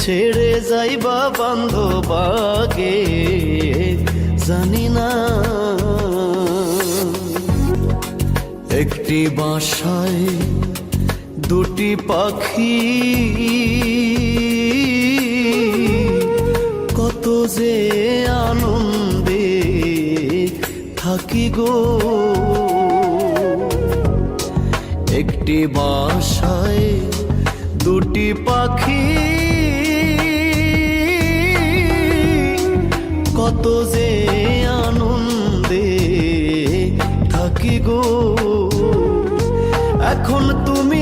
ছেড়ে যাইবা বান্ধবাগে জানি না। একটি বাসায় দুটি পাখি, কত যে আনন্দে থাকি গো। একটি বাসায় দুটি পাখি, কত যে আনন্দে থাকি গো। এখন তুমি